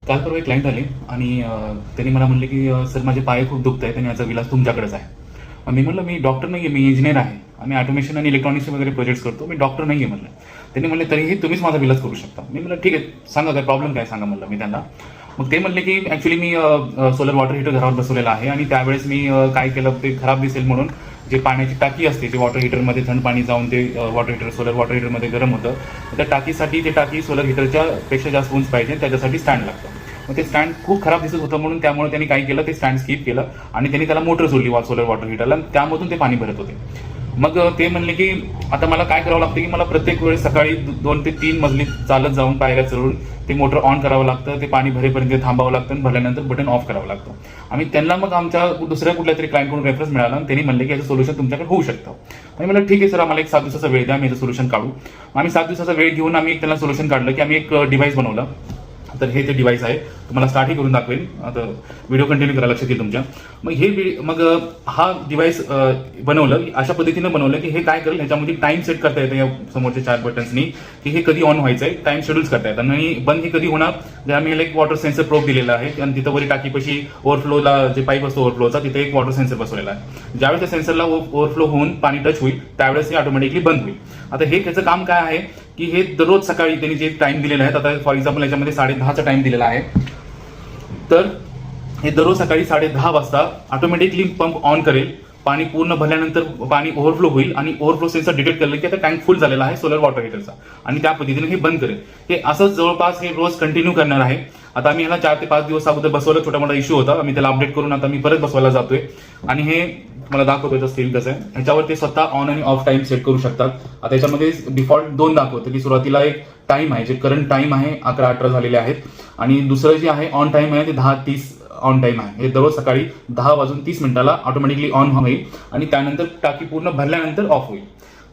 काल परवा एक क्लायंट आले आणि त्यांनी मला म्हणले की सर माझे पाय खूप दुखत आहेत आणि याचा विलास तुमच्याकडेच आहे. मी म्हणलं मी डॉक्टर नाही आहे, मी इंजिनियर आहे. आम्ही ऑटोमेशन आणि इलेक्ट्रॉनिक्स वगैरे प्रोजेक्ट्स करतो. मी डॉक्टर नाही आहे म्हणलं. त्यांनी म्हणले तरीही तुम्हीच माझा विलास करू शकता. मी म्हणलं ठीक आहे, सांगा काय प्रॉब्लेम काय सांगा म्हणलं मी त्यांना. मग ते म्हणले की ॲक्च्युली मी सोलर वॉटर हीटर घरावर बसवलेला आहे आणि त्यावेळेस मी काय केलं ते खराब दिसेल म्हणून जे पाण्याची टाकी असते जे वॉटर हीटरमध्ये थंड पाणी जाऊन ते वॉटर हीटर सोलर वॉटर हीटरमध्ये गरम होतं. त्या टाकीसाठी ते टाकी सोलर हीटरच्या पेक्षा जास्त उंच पाहिजे, त्याच्यासाठी स्टँड लागतं. मग ते स्टँड खूप खराब दिसत होतं म्हणून त्यामुळे त्यांनी काय केलं, ते स्टँड स्किप केलं आणि त्यांनी त्याला मोटर जोडली सोलर वॉटर हीटरला आणि त्यामधून ते पाणी भरत होते. मग ते म्हणले की आता मला काय करावं लागतं की मला प्रत्येक वेळेस सकाळी 2 ते 3 मजली चालत जाऊन पायऱ्या चढून ते मोटर ऑन करावं लागतं, ते पाणी भरेपर्यंत थांबावं लागतं आणि भरल्यानंतर बटन ऑफ करावं लागतं. आम्ही त्यांना मग आमच्या दुसऱ्या कुठल्या तरी क्लायंटकडून रेफरन्स मिळाला आणि त्यांनी म्हणले की याचं सोल्युशन तुमच्याकडे होऊ शकतं. आणि मला ठीक आहे सर, आम्हाला एक 7 दिवसाचा वेळ द्या, मी याचं सोल्युशन काढू. आम्ही 7 दिवसाचा वेळ घेऊन आम्ही त्यांना सोल्युशन काढलं की आम्ही एक डिव्हाइस बनवलं. तर हे ते डिव्हाइस आहे, तुम्हाला स्टार्टही करून दाखवेल. आता व्हिडिओ कंटिन्यू करा, लक्षात येईल तुमच्या. मग हा डिव्हाइस बनवलं अशा पद्धतीनं बनवलं की हे काय करेल, ह्याच्यामध्ये टाइम सेट करता येतं या समोरच्या 4 बटन्सनी की हे कधी ऑन व्हायचं आहे, टाइम शेड्यूल्स करता येतात आणि बंद हे कधी होणार. जे आम्ही एक वॉटर सेन्सर प्रोब दिलेला आहे आणि तिथं वरी टाकीपाशी ओव्हरफ्लोला जे पाईप असतो ओव्हरफ्लोचा, तिथे एक वॉटर सेन्सर बसवलेला आहे. ज्यावेळेस त्या सेन्सरला ओव्हरफ्लो होऊन पाणी टच होईल त्यावेळेस हे ऑटोमॅटिकली बंद होईल. आता हे त्याचं काम काय आहे की हे दररोज सकाळी त्यांनी जे टाइम दिलेला आहे, आता फॉर एक्झाम्पल याच्यामध्ये 10:30चा टाइम दिलेला आहे, तर हे दररोज सकाळी 10:30 वाजता ऑटोमॅटिकली पंप ऑन करेल. पाणी पूर्ण भरल्यानंतर पाणी ओव्हरफ्लो होईल आणि ओव्हरफ्लो सेन्सर डिटेक्ट केलं की आता टँक फुल झालेला आहे सोलर वॉटर हीटरचा आणि त्या पद्धतीने हे बंद करेल. हे असंच जवळपास हे रोज कंटिन्यू करणार आहे. आता आम्ही ह्याला 4 ते 5 दिवस अगोदर बसवलं, छोटा मोठा इश्यू होता, आम्ही त्याला अपडेट करून आता मी परत बसवायला जातोय आणि हे मला दाखवतोय स्क्रीन कसं आहे. ह्याच्यावर ते स्वतः ऑन आणि ऑफ टाइम सेट करू शकतात. आता याच्यामध्ये डिफॉल्ट 2 दाखवतं की सुरुवातीला एक टाइम आहे, जे करंट टाइम आहे 11:18 झालेले आहेत आणि दुसरं जे आहे ऑन टाइम आहे ते 10:30 ऑन टाइम आहे. हे दररोज सकाळी 10:30 ऑटोमॅटिकली ऑन होईल आणि त्यानंतर टाकी पूर्ण भरल्यानंतर ऑफ होईल.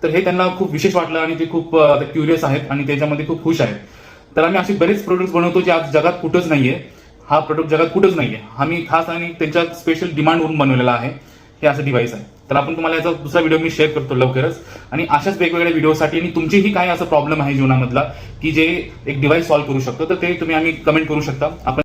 तर हे त्यांना खूप विशेष वाटलं आणि ते खूप क्युरियस आहेत आणि त्याच्यामध्ये खूप खुश आहेत. तर आम्ही असे बरेच प्रोडक्ट्स बनवतो जे आज जगात कुठंच नाहीये. हा प्रोडक्ट जगात कुठंच नाहीये, आम्ही खास आणि त्यांच्या स्पेशल डिमांडवरून बनवलेला आहे. हे असं डिव्हाइस आहे. तर आपण तुम्हाला याचा दुसरा व्हिडिओ मी शेअर करतो लवकरच आणि अशाच वेगवेगळ्या व्हिडिओसाठी आणि तुमचेही काय असं प्रॉब्लेम आहे जीवनामधला की जे एक डिव्हाइस सॉल्व्ह करू शकतो, तर ते तुम्ही आम्ही कमेंट करू शकता. आपण